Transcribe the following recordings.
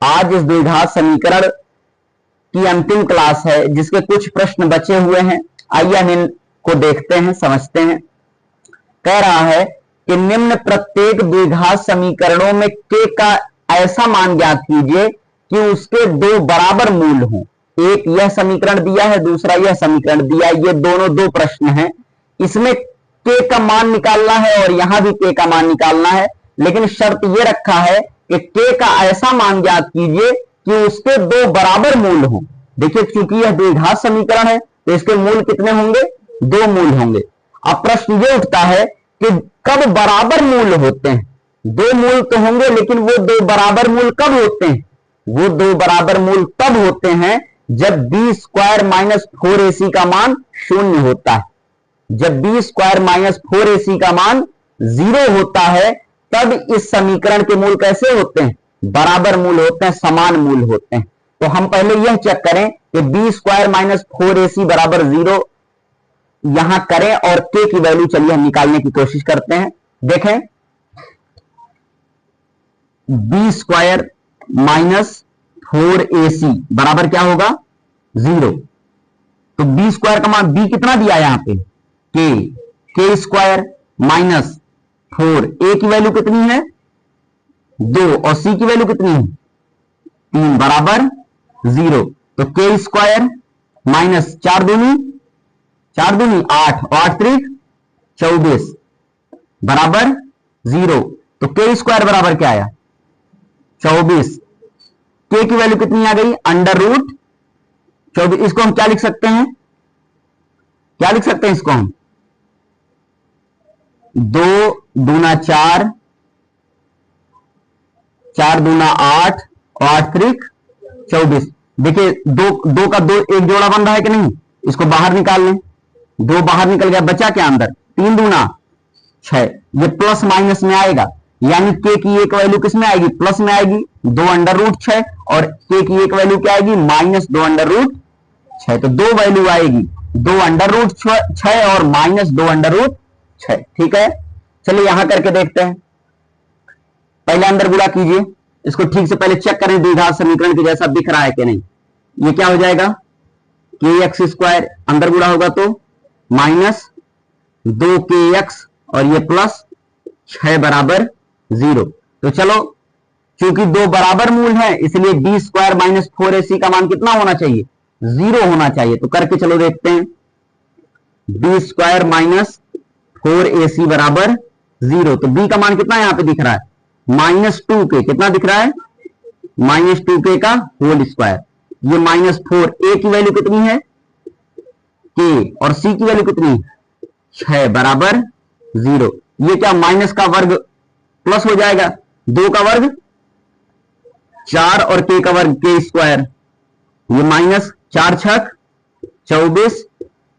आज इस द्विघात समीकरण की अंतिम क्लास है जिसके कुछ प्रश्न बचे हुए हैं। आइए हम इनको देखते हैं, समझते हैं। कह रहा है कि निम्न प्रत्येक द्विघात समीकरणों में k का ऐसा मान ज्ञात कीजिए कि उसके दो बराबर मूल हों। एक यह समीकरण दिया है, दूसरा यह समीकरण दिया है। ये दोनों दो प्रश्न हैं। इसमें k का मान निकालना है और यहां भी k का मान निकालना है, लेकिन शर्त यह रखा है कि k का ऐसा मान ज्ञात कीजिए कि उसके दो बराबर मूल हों। देखिए, चूंकि यह द्विघात समीकरण है तो इसके मूल कितने होंगे? दो मूल होंगे। अब प्रश्न ये उठता है कि कब बराबर मूल होते हैं? दो मूल तो होंगे, लेकिन वो दो बराबर मूल कब होते हैं? वो दो बराबर मूल तब होते हैं जब b स्क्वायर माइनस 4ac का मान शून्य होता है। जब b स्क्वायर माइनस 4ac का मान 0 होता है तब इस समीकरण के मूल कैसे होते हैं? बराबर मूल होते हैं, समान मूल होते हैं। तो हम पहले यह चेक करें कि b स्क्वायर माइनस 4ac बराबर 0 यहां करें और k की वैल्यू चलिए हम निकालने की कोशिश करते हैं। देखें, b स्क्वायर माइनस 4ac बराबर क्या होगा? 0। तो b स्क्वायर का मान b कितना दिया यहां पे? k स्क्वायर माइनस 4, a की वैल्यू कितनी है? 2 और c की वैल्यू कितनी है? 3 बराबर 0। तो k स्क्वायर माइनस 4 दूनी 8 और 8 त्रिक 24 बराबर 0। तो k स्क्वायर बराबर क्या आया? 24। k की वैल्यू कितनी आ गई? Under root 24। इसको हम क्या लिख सकते हैं? क्या लिख सकते हैं इसको हम? 2 दूना 4, 4 दूना 8 और 8 त्रिक 24। देखिए, दो का दो एक जोड़ा बन रहा है कि नहीं? इसको बाहर निकाल लें। 2 बाहर निकल गया, बचा क्या अंदर? 3 दूना 6। ये प्लस माइनस में आएगा, यानी k की एक वैल्यू किस में आएगी? प्लस में आएगी, 2 अंडर रूट 6, और k की एक वैल्यू क्या आएगी? Minus 2 under root 6। तो दो वैल्यू आएगी, 2 अंडर रूट 6 और माइनस 2 अंडर रूट 6। ठीक है, चलिए यहां करके देखते हैं। पहले अंदर गुणा कीजिए, इसको ठीक से पहले चेक करें द्विघात समीकरण के जैसा दिख रहा है कि नहीं। ये क्या हो जाएगा? kx स्क्वायर अंदर गुणा होगा तो माइनस 2kx और ये प्लस 6 बराबर 0। तो चलो, चूंकि दो बराबर मूल है इसलिए b स्क्वायर माइनस 4ac का मान कितना होना चाहिए? 0 होना चाहिए। तो करके चलो देखते हैं। b स्क्वायर माइनस 4ac बराबर 0। तो b का मान कितना यहां पे दिख रहा है? Minus 2k। कितना दिख रहा है? माइनस 2k का होल स्क्वायर। ये माइनस 4। a की वैल्यू कितनी है? k। और c की वैल्यू कितनी है? 6 बराबर 0। ये क्या माइनस का वर्ग प्लस हो जाएगा? 2 का वर्ग 4 और k का वर्ग k स्क्वायर। ये माइनस 4 छक 24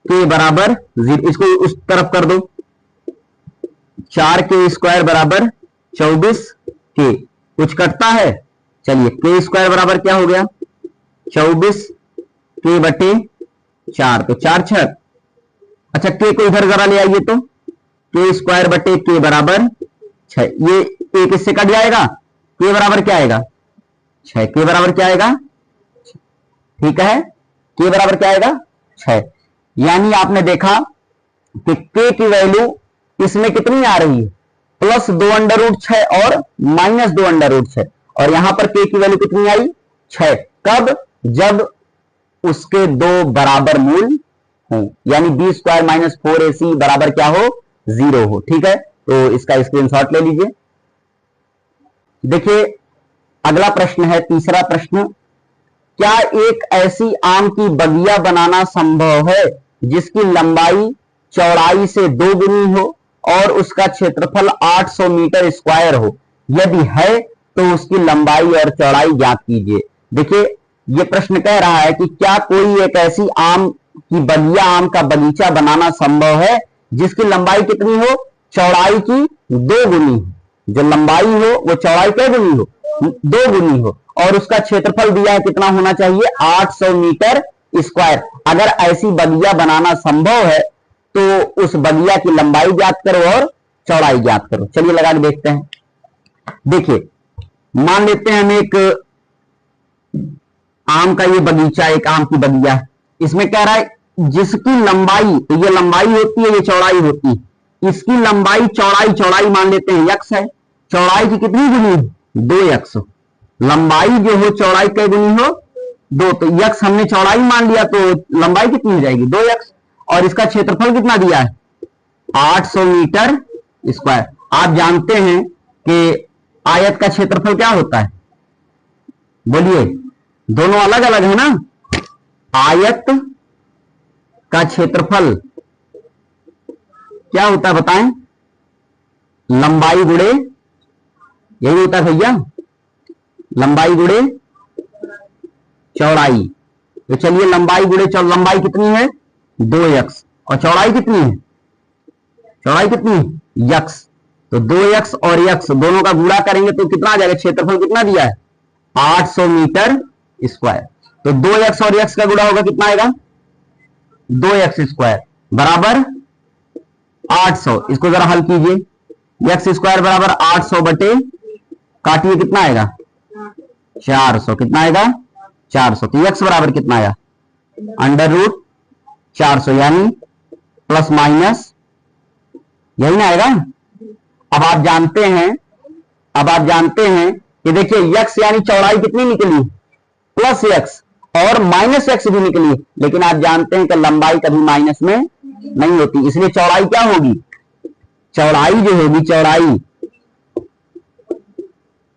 k बराबर 0। इसको उस तरफ कर दो। 4k स्क्वायर बराबर 24 k। कुछ कटता है? चलिए, k स्क्वायर बराबर क्या हो गया? 24 k बटे 4। तो 4 छक, अच्छा k को इधर जरा ले आइए तो k स्क्वायर बटे k बराबर 6। ये k किससे कट जाएगा? k बराबर क्या आएगा? 6। k बराबर क्या आएगा? ठीक है, k बराबर क्या आएगा? 6। यानी आपने देखा कि k की वैल्यू इसमें कितनी आ रही है? प्लस 2 अंडर रूट 6 और माइनस 2 अंडर रूट 6। और यहां पर k की वैल्यू कितनी आई? 6। कब? जब उसके दो बराबर मूल हो, यानी b स्क्वायर माइनस 4ac बराबर क्या हो? 0 हो। ठीक है, तो इसका स्क्रीनशॉट ले लीजिए। देखिए, अगला प्रश्न है, तीसरा प्रश्न। क्या एक ऐसी आम की बगिया बनाना संभव है जिसकी लंबाई चौड़ाई से 2 गुनी हो और उसका क्षेत्रफल 800 मीटर स्क्वायर हो? यदि है तो उसकी लंबाई और चौड़ाई ज्ञात कीजिए। देखिए, यह प्रश्न कह रहा है कि क्या कोई एक ऐसी आम की बगिया, आम का बगीचा बनाना संभव है जिसकी लंबाई कितनी हो? चौड़ाई की 2 गुनी हो। जो लंबाई हो वो चौड़ाई क्या गुनी हो? 2 गुनी हो, और उसका क्षेत्रफल दिया है कितना होना चाहिए? 800 मीटर स्क्वायर। अगर ऐसी बगिया बनाना संभव है तो उस बगिया की लंबाई ज्ञात करो और चौड़ाई ज्ञात करो। चलिए लगा के देखते हैं। देखिए, मान लेते हैं हम एक आम का ये बगीचा, एक आम की बगिया, इसमें कह रहा है जिसकी लंबाई, तो ये लंबाई होती है, ये चौड़ाई होती है, इसकी लंबाई चौड़ाई, चौड़ाई मान लेते हैं यक्स है, चौड़ाई की कितनी गुनी, 2x। लंबाई जो हो चौड़ाई के गुनी हो 2, तो यक्स हमने चौड़ाई मान लिया, तो लंबाई कितनी हो जाएगी 2x। और इसका क्षेत्रफल कितना दिया है 800 मीटर स्क्वायर। आप जानते हैं कि आयत का क्षेत्रफल क्या होता है, बोलिए, दोनों अलग अलग है ना। आयत का क्षेत्रफल क्या होता है बताएं, लंबाई गुणे, यही होता है भैया, लंबाई गुणे चौड़ाई। तो चलिए लंबाई गुणे लंबाई कितनी है 2x, और चौड़ाई कितनी है, चौड़ाई कितनी है यक्स। तो 2x और यक्स दोनों का गुणा करेंगे तो कितना आ जाएगा, क्षेत्रफल कितना दिया है 800 मीटर स्क्वायर। तो 2x और x का गुणा होगा कितना आएगा 2x स्क्वायर बराबर 800। इसको जरा हल कीजिए, x स्क्वायर बराबर 800 बटे, काटिए कितना आएगा 400, कितना आएगा 400। तो x बराबर कितना आया अंडर रूट 400, यानी प्लस माइनस यही ना आएगा। अब आप जानते हैं कि देखिए x यानी चौड़ाई कितनी निकली प्लस x, और माइनस x भी निकली, लेकिन आप जानते हैं कि लंबाई कभी माइनस में नहीं होती, इसलिए चौड़ाई क्या होगी, चौड़ाई जो होगी,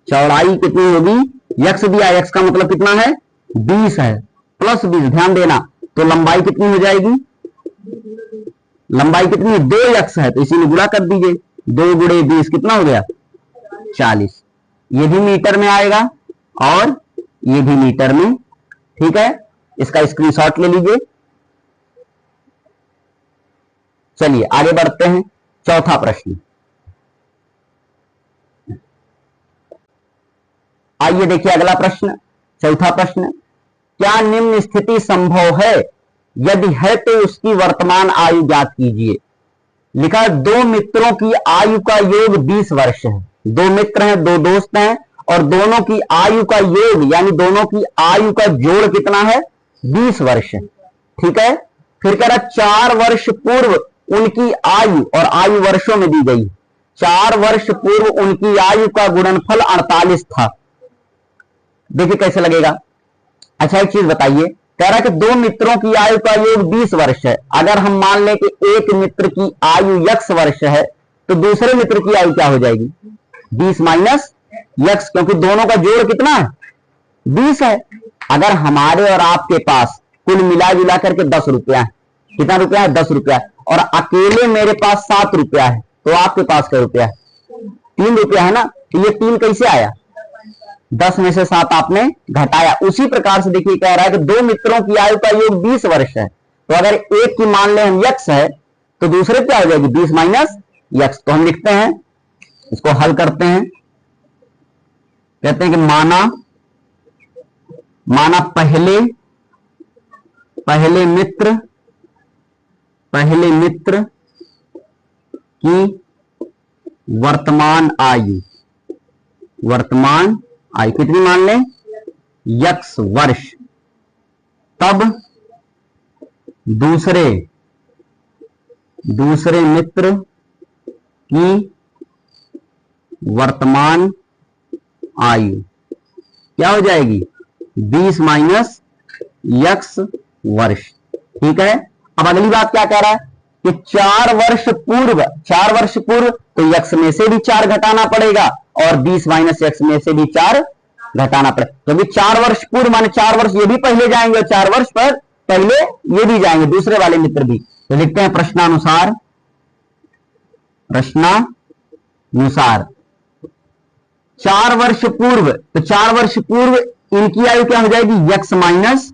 चौड़ाई कितनी होगी, x दिया, x का मतलब कितना है 20 है, प्लस 20, ध्यान देना। तो लंबाई कितनी हो जाएगी, लंबाई कितनी 2x है, तो इसीलिए गुणा कर दीजिए, 2 गुणे 20 कितना हो गया 40। ये भी मीटर में आएगा और ये भी मीटर में, ठीक है। इसका स्क्रीनशॉट ले लीजिए। चलिए आगे बढ़ते हैं, चौथा प्रश्न। आइए देखिए अगला प्रश्न, चौथा प्रश्न, क्या निम्न स्थिति संभव है, यदि है तो उसकी वर्तमान आयु ज्ञात कीजिए। लिखा है 2 मित्रों की आयु का योग 20 वर्ष है। 2 मित्र हैं, 2 दोस्त हैं, और दोनों की आयु का योग यानी दोनों की आयु का जोड़ कितना है 20 वर्ष है, ठीक है। फिर कह रहा 4 वर्ष पूर्व उनकी आयु, और आयु वर्षों में दी गई, 4 वर्ष पूर्व उनकी आयु का गुणनफल 48 था। देखिए कैसे लगेगा। अच्छा एक चीज बताइए, कह रहा कि 2 मित्रों की आयु का योग 20 वर्ष है। अगर हम मान लें कि एक मित्र की आयु x वर्ष है, तो दूसरे मित्र की आयु क्या हो जाएगी 20 माइनस x, क्योंकि दोनों का जोड़ कितना है 20 है। अगर हमारे और आपके पास कुल मिला जुला करके 10 रुपया है, कितना रुपया है 10 रुपया, और अकेले मेरे पास 7 रुपया है, तो आपके पास क्या रुपया है 3 रुपया है ना। तो ये 3 कैसे आया, 10 में से 7 आपने घटाया। उसी प्रकार से देखिए कह रहा है कि 2 मित्रों की आयु का योग 20 वर्ष है, तो अगर एक की मान ले हम x है, तो दूसरे क्या हो जाएगी 20 माइनस x। तो हम लिखते हैं, इसको हल करते हैं, कहते हैं कि माना पहले मित्र की वर्तमान आयु कितनी मान लें x वर्ष, तब दूसरे मित्र की वर्तमान आयु क्या हो जाएगी 20 माइनस x वर्ष, ठीक है। अब अगली बात क्या कह रहा है कि 4 वर्ष पूर्व, तो x में से भी 4 घटाना पड़ेगा, और 20 माइनस x में से भी 4 घटाना पड़ेगा, क्योंकि 4 वर्ष पूर्व माने 4 वर्ष ये भी पहले जाएंगे, और 4 वर्ष पर पहले ये भी जाएंगे, दूसरे वाले मित्र भी। तो लिखते हैं प्रश्नानुसार 4 वर्ष पूर्व, तो 4 वर्ष पूर्व इनकी आयु क्या हो जाएगी x माइनस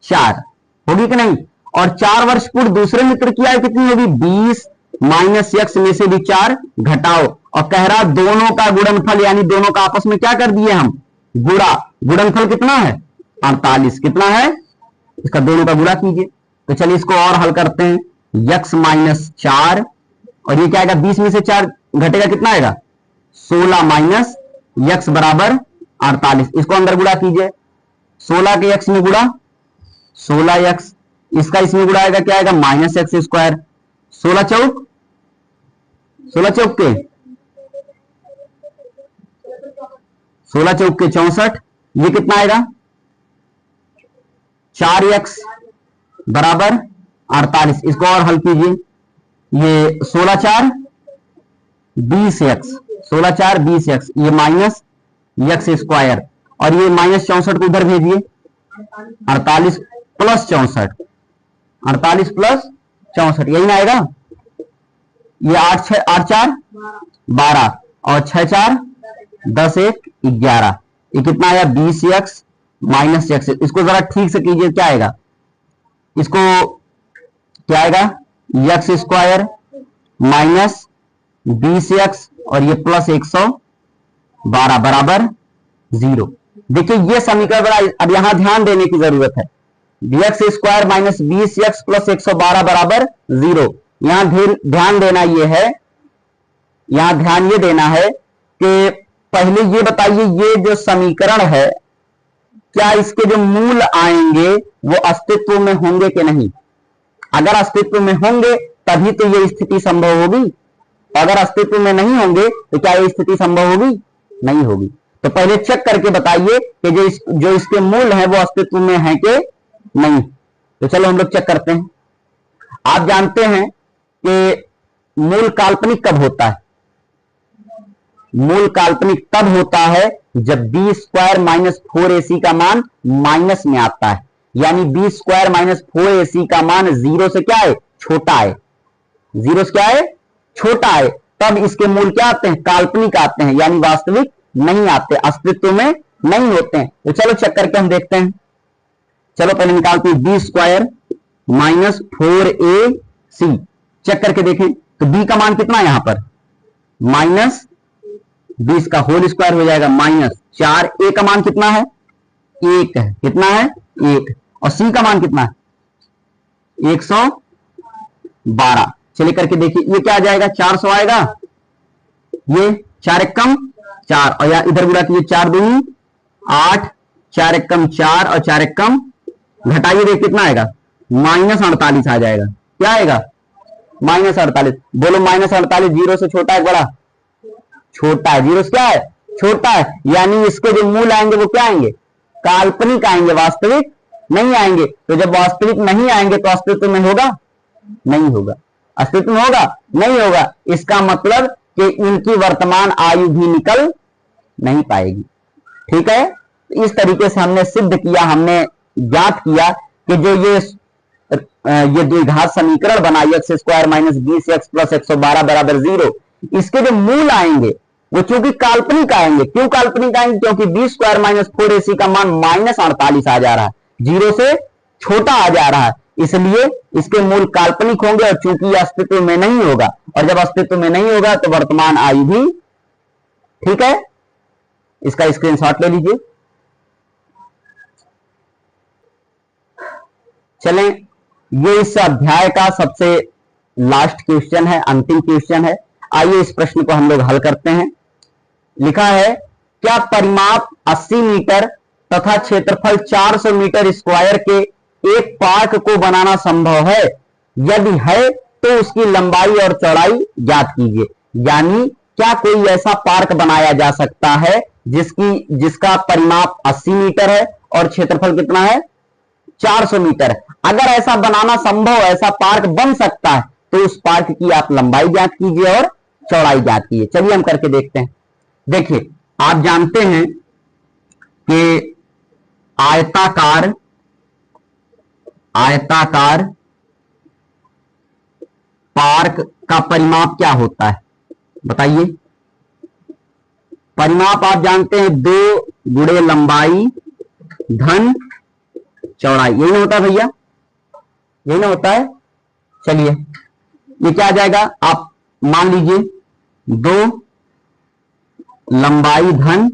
4 होगी कि नहीं, और 4 वर्ष पूर्व दूसरे मित्र की आयु कितनी होगी 20 माइनस x में से भी 4 घटाओ, और कह रहा दोनों का गुणनफल, यानी दोनों का आपस में क्या कर दिए हम गुणा, गुणनफल कितना है 48, कितना है, इसका दोनों का गुणा कीजिए। तो चलिए इसको और हल करते हैं, x माइनस 4, और ये क्या आएगा 20 में से 4 घटेगा कितना आएगा 16 माइनस x बराबर 48, इसको अंदर गुणा कीजिए, 16 के x में गुड़ा 16x, इसका इसमें गुड़ा आएगा क्या आएगा माइनस एक्स स्क्वायर। 16 चौक 16 चौक के 64, ये कितना आएगा 4x बराबर 48। इसको और हल कीजिए, ये 16 4 20x, 16 4 20x, ये माइनस एक्स स्क्वायर, और ये माइनस 64 को उधर भेजिए, 48 प्लस 64, 48 प्लस 64 यही ना आएगा। ये 8 4 12 और 6 4 10 1 11, ये कितना आया 20x माइनस एक्स। इसको जरा ठीक से कीजिए, क्या आएगा, इसको क्या आएगा एक्स स्क्वायर माइनस 20x और ये प्लस 112 बराबर 0। देखिए ये समीकरण बड़ा, अब यहां ध्यान देने की जरूरत है। X square minus 20x plus 112 बराबर 0। यहां ध्यान देना ये है, यहां ध्यान ये देना है कि पहले ये बताइए ये जो समीकरण है क्या इसके जो मूल आएंगे वो अस्तित्व में होंगे कि नहीं। अगर अस्तित्व में होंगे तभी तो ये स्थिति संभव होगी, अगर अस्तित्व में नहीं होंगे तो क्या ये स्थिति संभव होगी, नहीं होगी। तो पहले चेक करके बताइए कि जो इसके मूल हैं वो अस्तित्व में हैं कि नहीं। तो चलो हम लोग चेक करते हैं। आप जानते हैं कि मूल काल्पनिक कब होता है, मूल काल्पनिक तब होता है जब बी स्क्वायर माइनस 4ac का मान माइनस में आता है, यानी बी स्क्वायर माइनस 4ac का मान 0 से क्या है छोटा है, 0 से क्या है छोटा है, तब इसके मूल क्या आते हैं काल्पनिक आते हैं, यानी वास्तविक नहीं आते, अस्तित्व में नहीं होते हैं। तो चलो चेक करके हम देखते हैं। चलो पहले निकालते हैं B square minus 4ac, check करके देखें तो बी का मान कितना है यहां पर माइनस 20 का होल स्क्वायर हो जाएगा माइनस 4, ए का मान कितना है 1 है, कितना है 1, और सी का मान कितना है 112। चलिए करके देखिए ये क्या आ जाएगा 400 आएगा, ये 4 एक कम 4, और या इधर गुणा कीजिए 4 दूनी 8, 4 एक कम 4 और 4 एक कम घटाइए, देखिए कितना आएगा माइनस 48 आ जाएगा। क्या आएगा माइनस 48। बोलो माइनस 48 0 से छोटा है बड़ा, छोटा है, 0 से क्या है छोटा है, यानी इसके जो मूल आएंगे वो क्या आएंगे काल्पनिक आएंगे, वास्तविक नहीं आएंगे। तो जब वास्तविक नहीं आएंगे तो अस्तित्व में होगा नहीं होगा, अस्तित्व में होगा नहीं होगा। इसका मतलब कि इनकी वर्तमान आयु भी निकल नहीं पाएगी। ठीक है, इस तरीके से हमने सिद्ध किया, हमने ज्ञात किया कि जो ये द्विघात समीकरण बना x square minus 20x plus 112 बराबर 0, इसके जो मूल आएंगे वो चूंकि काल्पनिक आएंगे। क्यों काल्पनिक आएंगे, क्योंकि बी स्क्वायर माइनस 4ac का मान माइनस 48 आ जा रहा है, 0 से छोटा आ जा रहा है, इसलिए इसके मूल काल्पनिक होंगे। और चूंकि यह अस्तित्व में नहीं होगा, और जब अस्तित्व में नहीं होगा तो वर्तमान आयु भी, ठीक है, इसका स्क्रीनशॉट ले लीजिए। चलें, ये इस अध्याय का सबसे लास्ट क्वेश्चन है, अंतिम क्वेश्चन है। आइए इस प्रश्न को हम लोग हल करते हैं। लिखा है क्या परिमाप 80 मीटर तथा क्षेत्रफल 400 मीटर स्क्वायर के एक पार्क को बनाना संभव है, यदि है तो उसकी लंबाई और चौड़ाई ज्ञात कीजिए। यानी क्या कोई ऐसा पार्क बनाया जा सकता है जिसका परिमाप 80 मीटर है और क्षेत्रफल कितना है 400 मीटर है। अगर ऐसा बनाना संभव, ऐसा पार्क बन सकता है, तो उस पार्क की आप लंबाई ज्ञात कीजिए और चौड़ाई ज्ञात कीजिए। चलिए हम करके देखते हैं। देखिए आप जानते हैं कि आयताकार पार्क का परिमाप क्या होता है बताइए। परिमाप आप जानते हैं 2 गुणे लंबाई धन चौड़ाई, यही ना होता है भैया, यही ना होता है। चलिए ये क्या आ जाएगा, आप मान लीजिए 2 लंबाई धन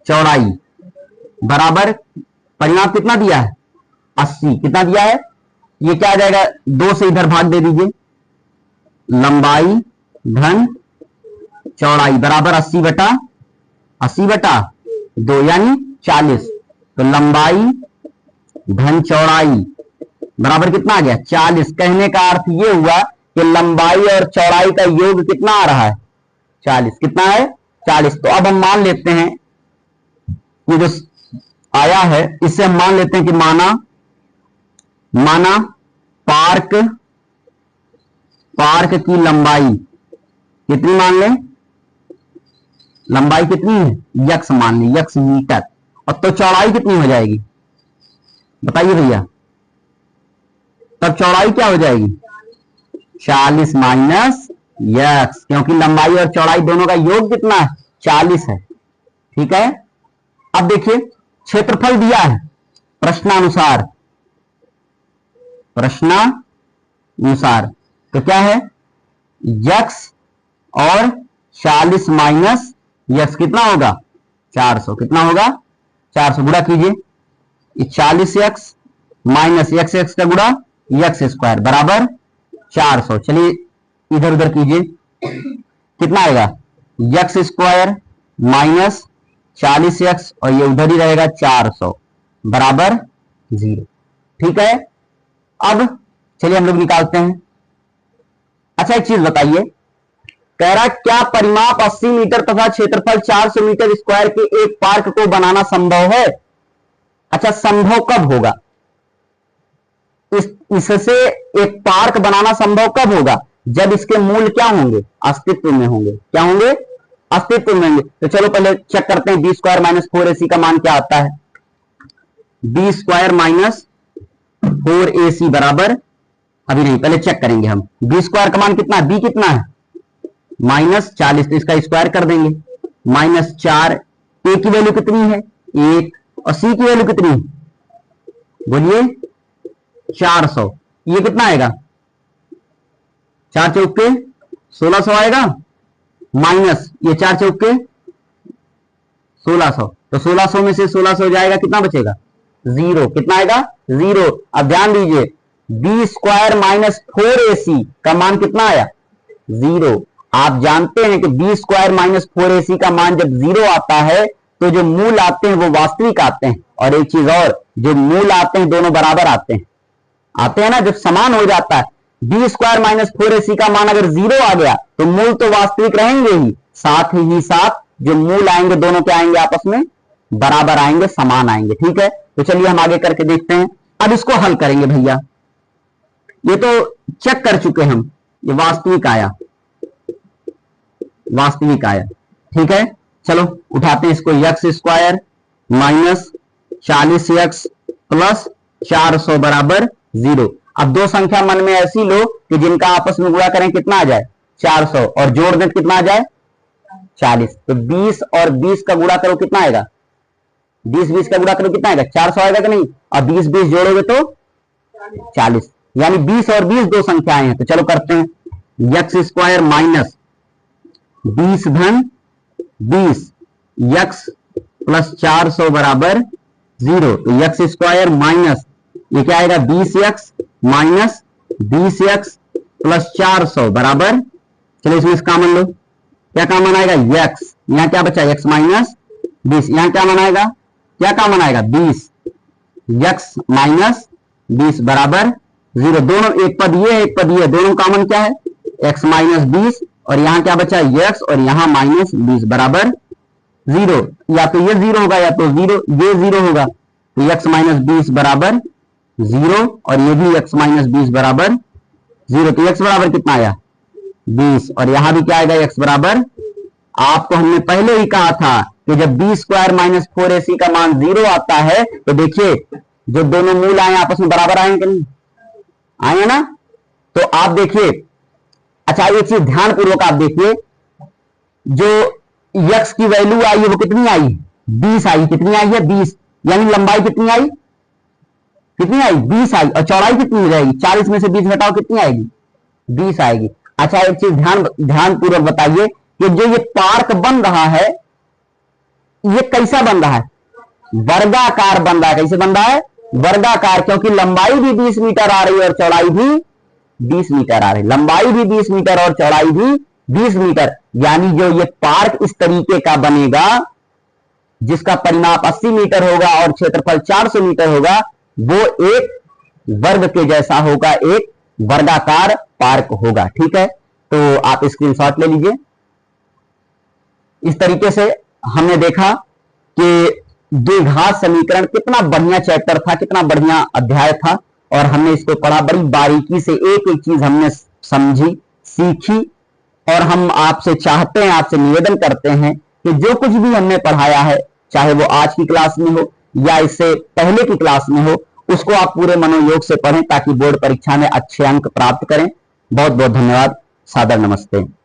चौड़ाई बराबर परिमाप कितना दिया है 80, कितना दिया है, ये क्या आ जाएगा 2 से इधर भाग दे दीजिए, लंबाई धन चौड़ाई बराबर 80 बटा 2 यानी 40। तो लंबाई धन चौड़ाई बराबर कितना आ गया 40। कहने का अर्थ ये हुआ कि लंबाई और चौड़ाई का योग कितना आ रहा है 40। कितना है 40। तो अब हम मान लेते हैं कि जो आया है इससे हम मान लेते हैं कि माना पार्क की लंबाई कितनी मान लें, लंबाई कितनी है यक्स मान लें, यक्स मीटर। और तो चौड़ाई कितनी हो जाएगी बताइए भैया, तब चौड़ाई क्या हो जाएगी 40 माइनस यक्स, क्योंकि लंबाई और चौड़ाई दोनों का योग कितना है 40 है। ठीक है। अब देखिए क्षेत्रफल दिया है प्रश्नानुसार, तो क्या है यक्स और 40 माइनस यक्स कितना होगा 400। कितना होगा 400। गुणा कीजिए 40 यक्स माइनस यक्स एक्स का गुणा यक्स स्क्वायर बराबर 400। चलिए इधर उधर कीजिए कितना आएगा यक्स स्क्वायर माइनस 40 यक्स और ये उधर ही रहेगा 400 बराबर 0। ठीक है। अब चलिए हम लोग निकालते हैं। अच्छा एक चीज बताइए, कह रहा क्या परिमाप 80 मीटर तथा क्षेत्रफल 400 मीटर स्क्वायर के एक पार्क को बनाना संभव है। अच्छा संभव कब होगा, इससे एक पार्क बनाना संभव कब होगा जब इसके मूल क्या होंगे अस्तित्व में होंगे। क्या होंगे अस्तित्व में होंगे। तो चलो पहले चेक करते हैं बी स्क्वायर माइनस 4ac का मान क्या आता है। बी स्क्वायर माइनस 4ac बराबर, अभी नहीं पहले चेक करेंगे हम, बी स्क्वायर का मान कितना है, बी कितना है -40, तो इसका स्क्वायर कर देंगे -4। ए की वैल्यू कितनी है 1 और सी की वैल्यू कितनी है बोलिए 400। ये कितना आएगा 4 चौके 1600 आएगा माइनस ये 4 चौके 1600, तो 1600 में से 1600 जाएगा कितना बचेगा 0। कितना आएगा 0। अब ध्यान दीजिए बी स्क्वायर माइनस 4ac का मान कितना आया 0। आप जानते हैं कि बी स्क्वायर माइनस 4ac का मान जब 0 आता है तो जो मूल आते हैं वो वास्तविक आते हैं। और एक चीज और, जो मूल आते हैं दोनों बराबर आते हैं ना, जब समान हो जाता है। बी स्क्वायर माइनस 4ac का मान अगर 0 आ गया तो मूल तो वास्तविक रहेंगे ही, साथ ही साथ जो मूल आएंगे दोनों क्या आएंगे आपस में बराबर आएंगे, समान आएंगे। ठीक है। तो चलिए हम आगे करके देखते हैं। अब इसको हल करेंगे भैया, ये तो चेक कर चुके हम, ये वास्तविक आया। ठीक है। चलो उठाते हैं इसको, x square minus 40x plus 400 बराबर 0। अब दो संख्या मन में ऐसी लो कि जिनका आपस में गुणा करें कितना आ जाए 400 और जोड़ दें कितना आ जाए 40। तो 20 और 20 का गुणा करो कितना आएगा 20 का गुणा करो कितना आएगा 400 आएगा कि नहीं। और 20 जोड़ोगे तो 40, यानी 20 और 20 दो संख्याएं हैं। तो चलो करते हैं यक्स स्क्वायर माइनस 20 धन 20 यक्स प्लस 400 बराबर 0। तो यक्स स्क्वायर माइनस ये क्या आएगा 20x माइनस 20x प्लस 400 बराबर, चलो इसमें इस कॉमन लो, क्या कॉमन आएगा यक्स, यहां क्या बचा x माइनस 20, यहां क्या आएगा, क्या कॉमन आएगा 20 यक्स माइनस 20 बराबर 0। दोनों एक पद ये एक पद ये, दोनों कॉमन क्या है x माइनस 20 और यहां क्या बचा x और यहां माइनस 20 बराबर 0। या तो ये 0 होगा या तो 0 ये 0 होगा। तो x माइनस 20 बराबर 0 और ये भी x माइनस 20 बराबर 0। तो x बराबर कितना आया 20 और यहां भी क्या आएगा x बराबर, आपको हमने पहले ही कहा था कि जब बी स्क्वायर माइनस 4ac का मान 0 आता है तो देखिए जो दोनों मूल आए आपस में बराबर आएंगे नहीं, आए ना। तो आप देखिए, अच्छा एक चीज ध्यान पूर्वक आप देखिए, जो x की वैल्यू आई है वो कितनी आई 20 आई, कितनी आई है 20, यानी लंबाई कितनी आई 20 आई और चौड़ाई कितनी हो जाएगी 40 में से 20 घटाओ कितनी आएगी 20 आएगी। अच्छा एक चीज ध्यान पूर्वक बताइए कि जो ये पार्क बन रहा है ये कैसा बन रहा है, वर्गाकार बन रहा है। कैसे बन रहा है वर्गाकार, क्योंकि लंबाई भी 20 मीटर आ रही है और चौड़ाई भी 20 मीटर आ रही है, लंबाई भी 20 मीटर और चौड़ाई भी 20 मीटर, यानी जो ये पार्क इस तरीके का बनेगा जिसका परिमाप 80 मीटर होगा और क्षेत्रफल 400 मीटर होगा, वो एक वर्ग के जैसा होगा, एक वर्गाकार पार्क होगा। ठीक है, तो आप स्क्रीनशॉट ले लीजिए। इस तरीके से हमने देखा कि द्विघात समीकरण कितना बढ़िया चैप्टर था, कितना बढ़िया अध्याय था, और हमने इसको पढ़ा बड़ी बारीकी से, एक एक चीज हमने समझी, सीखी। और हम आपसे चाहते हैं, आपसे निवेदन करते हैं कि जो कुछ भी हमने पढ़ाया है, चाहे वो आज की क्लास में हो या इससे पहले की क्लास में हो, उसको आप पूरे मनोयोग से पढ़ें ताकि बोर्ड परीक्षा में अच्छे अंक प्राप्त करें। बहुत बहुत धन्यवाद। सादर नमस्ते।